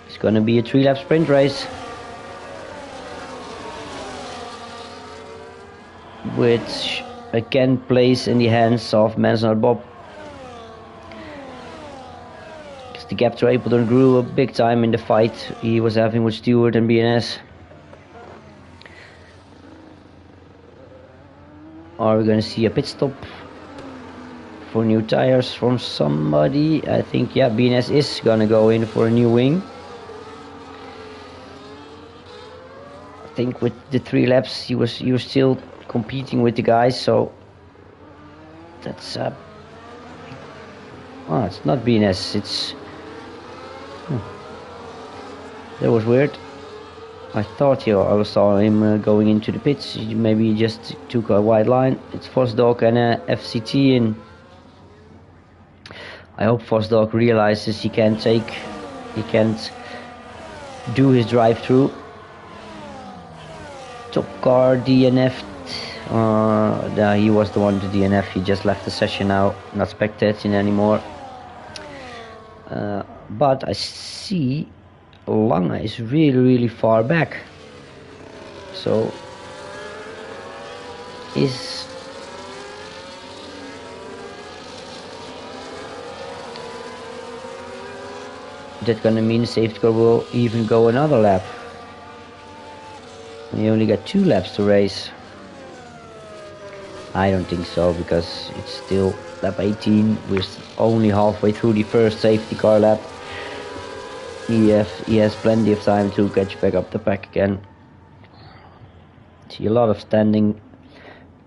It's gonna be a 3-lap sprint race, which again plays in the hands of Mansell Bob. Because the gap to Apeldoorn grew a big time in the fight he was having with Stewart and BNS. Are we gonna see a pit stop for new tires from somebody? I think, yeah, BNS is gonna go in for a new wing. I think with the 3 laps he was still competing with the guys, so that's oh, it's not BNS, it's that was weird. I thought I saw him going into the pits. Maybe he just took a wide line. It's Vosdog and FCT, and I hope Vosdog realizes he can't do his drive-through. Top car DNF'd. He was the one to DNF. He just left the session now, not spectating anymore. But I see Lange is really far back. So is That's gonna mean the safety car will even go another lap. We only got 2 laps to race. I don't think so, because it's still lap 18. We're only halfway through the first safety car lap. He has plenty of time to catch back up the pack again. See a lot of standing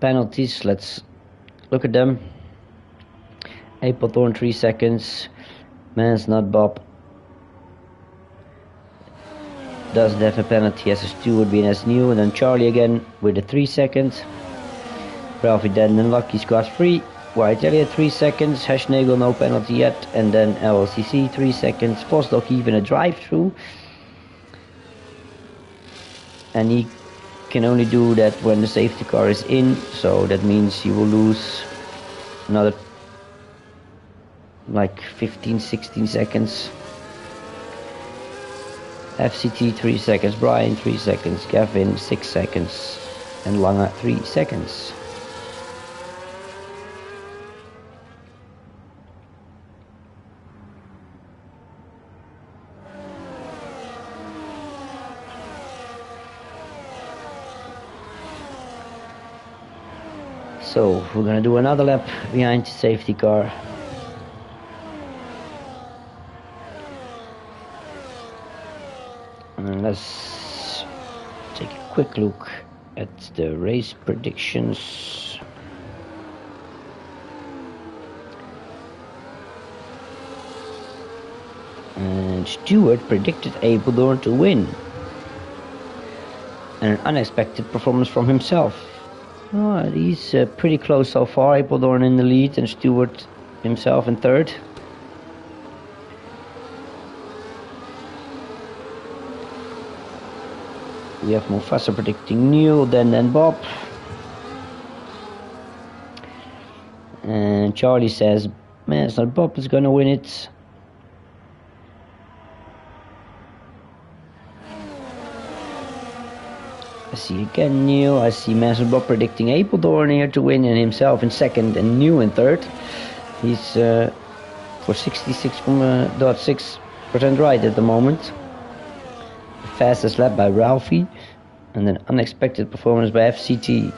penalties. Let's look at them. Applethorn 3 seconds. Man's not Bob doesn't have a penalty as a steward being as new, and then Charlie again with the 3 seconds. Ralphie then unlucky, scores 3. White Elliott 3 seconds. Hashnagel no penalty yet, and then LLCC 3 seconds. Vosdok even a drive-through, and he can only do that when the safety car is in, so that means he will lose another like 15-16 seconds. FCT 3 seconds, Brian 3 seconds, Gavin 6 seconds, and Lange 3 seconds. So we're gonna do another lap behind the safety car. And let's take a quick look at the race predictions. And Stewart predicted Apeldoorn to win. And an unexpected performance from himself. Oh, he's pretty close so far. Apeldoorn in the lead and Stewart himself in third. We have Mufasa predicting Neil, then Bob. And Charlie says, man, it's not Bob is gonna win it. I see again Neil. I see Master Bob predicting Apeldoorn here to win and himself in second and Neil in third. He's for 66.6% right at the moment. The fastest lap by Ralphie, and an unexpected performance by FCT.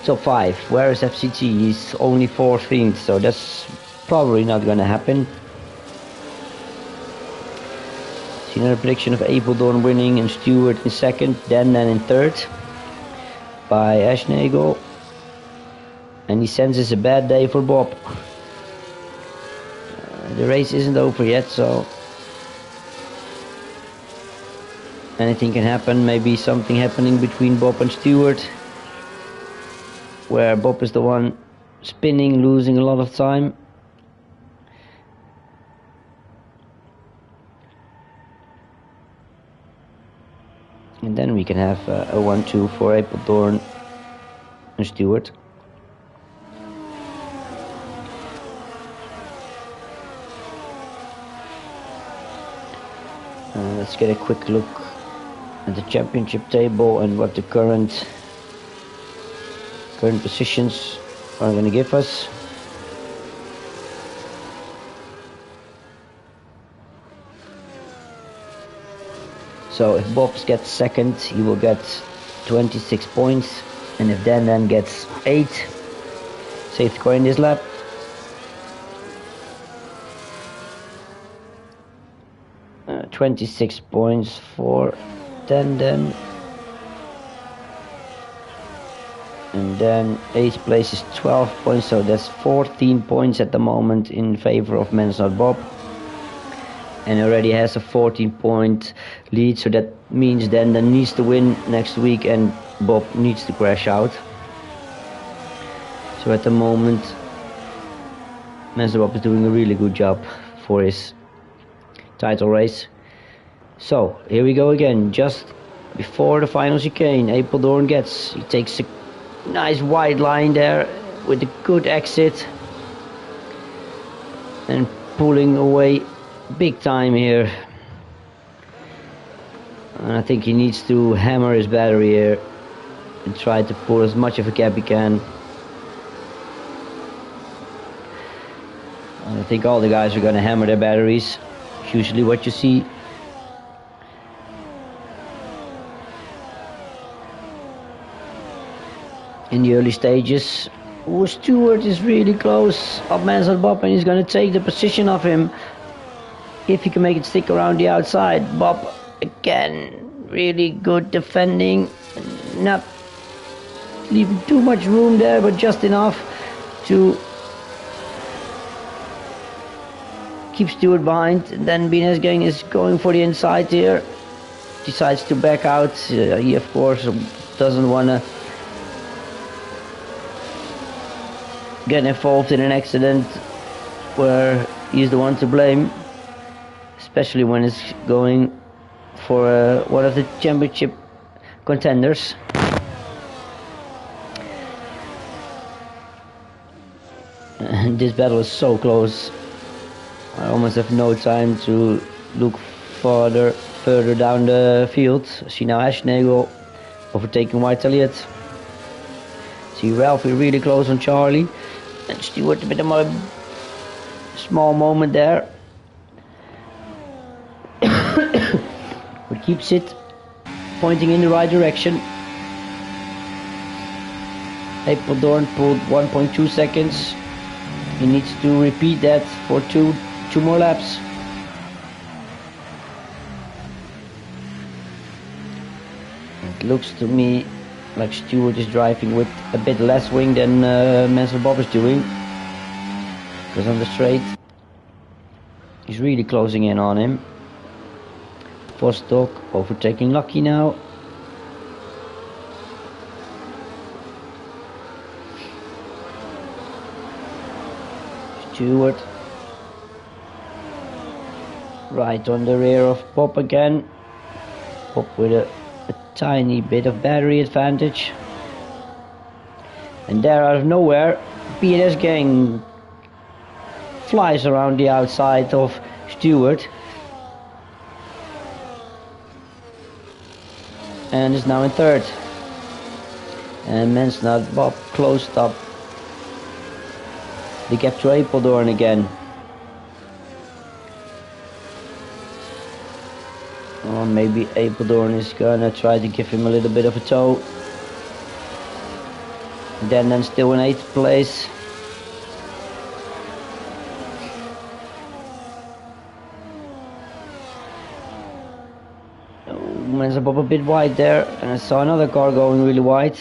Top 5. Where is FCT? He's only 14th, so that's probably not gonna happen. See another prediction of Apeldoorn winning and Stewart in second, then in third by Hashnagel. And he senses a bad day for Bob. The race isn't over yet, so anything can happen. Maybe something happening between Bob and Stewart, where Bob is the one spinning, losing a lot of time. And then we can have a 1-2 for Apeldoorn and Stewart. Let's get a quick look at the championship table and what the current positions are going to give us. So if Bob gets second, he will get 26 points, and if Dan gets 8, safety car in this lap, uh, 26 points for Dan, and then 8th place is 12 points, so that's 14 points at the moment in favor of Men's Not Bob. And already has a 14-point lead, so that means Dan needs to win next week and Bob needs to crash out. So at the moment, Master Bob is doing a really good job for his title race. So here we go again, just before the final chicane. Apeldoorn he takes a nice wide line there with a good exit and pulling away big time here, and I think he needs to hammer his battery here and try to pull as much of a gap he can. think all the guys are going to hammer their batteries. It's usually what you see. In the early stages. Stewart is really close up Mansell Bob, and he's going to take the position of him if he can make it stick around the outside. Bob again, really good defending, not leaving too much room there, but just enough to keep Stewart behind. And then Bines Gang is going for the inside here, decides to back out. He of course doesn't want to get involved in an accident where he's the one to blame, especially when it's going for one of the championship contenders. And this battle is so close. I almost have no time to look further down the field. See now Ashnagel overtaking White Elliott. See Ralphie really close on Charlie. And Stewart a bit of a small moment there. But keeps it pointing in the right direction. Apeldoorn pulled 1.2 seconds. He needs to repeat that for two more laps. It looks to me like Stewart is driving with a bit less wing than Mansell Bob is doing. Because on the straight, he's really closing in on him. Vostok overtaking Lucky now. Stewart right on the rear of Bob again. Bob with a tiny bit of battery advantage. And there out of nowhere, Bines Gang flies around the outside of Stewart. And is now in third. And Mansell Bob closed up the gap to Apeldoorn again. Or maybe Apeldoorn is gonna try to give him a little bit of a tow. Then still in 8th place. Mansell Bob a bit wide there, and I saw another car going really wide.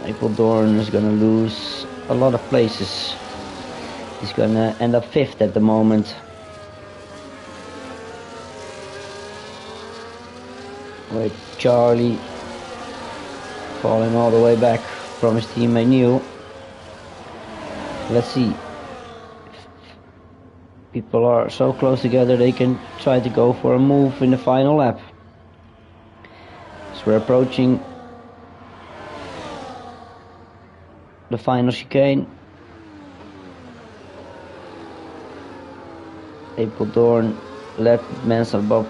Apeldoorn is gonna lose a lot of places. He's gonna end up 5th at the moment. With Charlie falling all the way back from his teammate Neil. Let's see. People are so close together they can try to go for a move in the final lap. So we're approaching the final chicane. Apeldoorn let Mansell Bob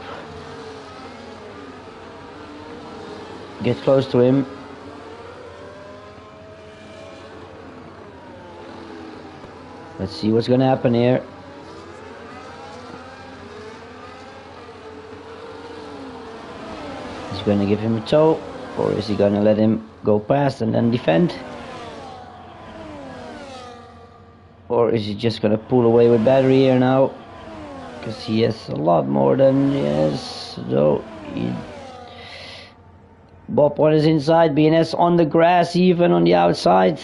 get close to him. Let's see what's gonna happen here. He's gonna give him a tow, or is he gonna let him go past and then defend? Or is he just gonna pull away with battery here now? Because he has a lot more than he has. So Bob what is inside, Bines on the grass, even on the outside.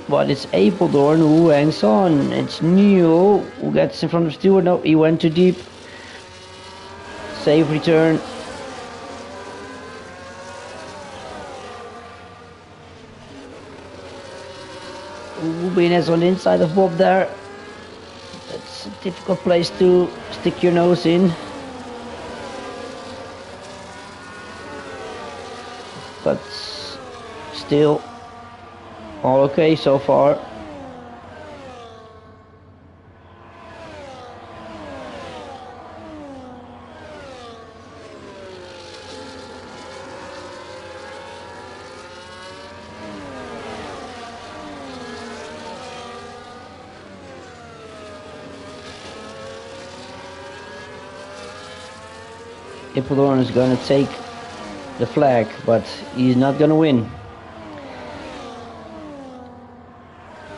But it's Apeldoorn who hangs on. It's Neil who gets in front of Stewart. No, he went too deep. Safe return. Bines on the inside of Bob there. That's a difficult place to stick your nose in. But still, all okay so far. Apeldoorn is gonna take the flag, but he's not gonna win.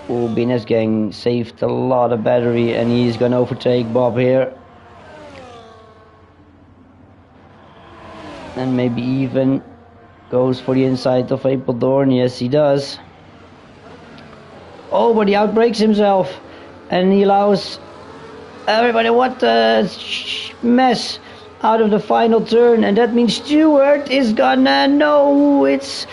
Oh, BNS Gang saved a lot of battery, and he's gonna overtake Bob here. And maybe even goes for the inside of Apeldoorn. Yes, he does. Oh, but he outbrakes himself, and he allows everybody, what a mess, out of the final turn. And that means Stewart is gonna, no, it's,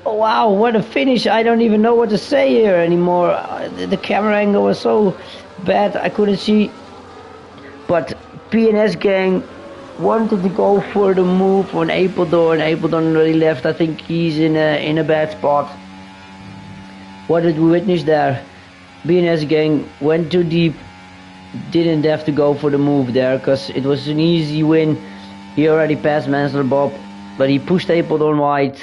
oh wow, what a finish. I don't even know what to say here anymore. The camera angle was so bad I couldn't see. But BNS Gang wanted to go for the move on Apeldoorn. Apeldoorn really left. I think he's in a bad spot. What did we witness there? BNS Gang went too deep. Didn't have to go for the move there, because it was an easy win. He already passed Mansell Bob, but he pushed Apeldoorn wide.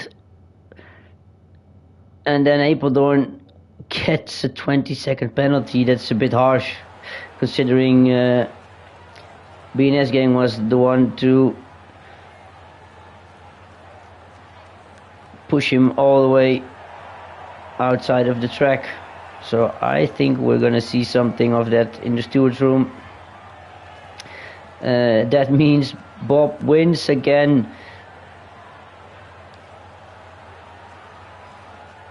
And then Apeldoorn gets a 20-second penalty. That's a bit harsh, considering BNS Gang was the one to push him all the way outside of the track. So I think we're gonna see something of that in the stewards room. That means Bob wins again,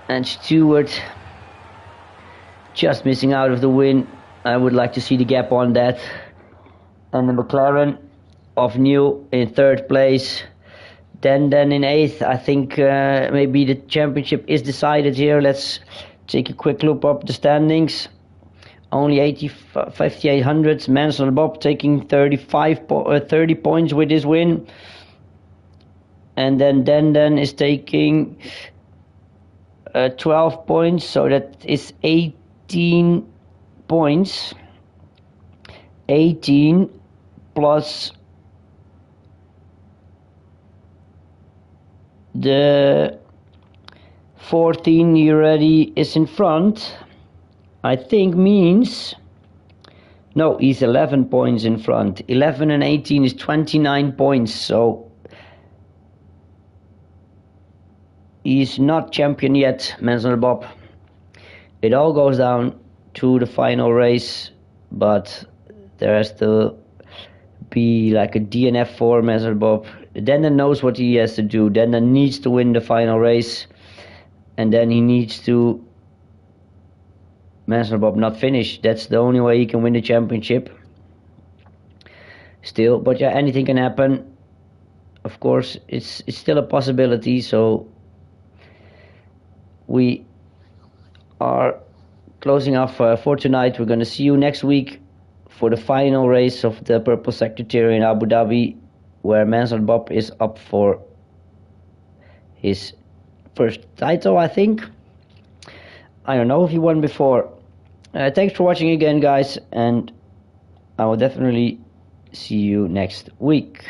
and Stewart just missing out of the win. I would like to see the gap on that. And the McLaren of New in third place. Then in eighth. I think maybe the championship is decided here. Let's take a quick look up the standings. Only 5,800. Mansell Bob taking 30 points with this win. And then Den is taking 12 points. So that is 18 points. 18 plus the 14 he already is in front, I think means, no, he's 11 points in front. 11 and 18 is 29 points, so he's not champion yet, Mansell Bob. It all goes down to the final race, but there has to be like a DNF for Mansell Bob. Denden knows what he has to do. Denden needs to win the final race, and then he needs to Mansell Bob not finish. That's the only way he can win the championship. Still, but yeah, anything can happen. Of course, it's still a possibility. So we are closing off for tonight. We're gonna see you next week for the final race of the Purple Secretary in Abu Dhabi, where Mansell Bob is up for his first title, I think. I don't know if he won before. Thanks for watching again, guys, and I will definitely see you next week.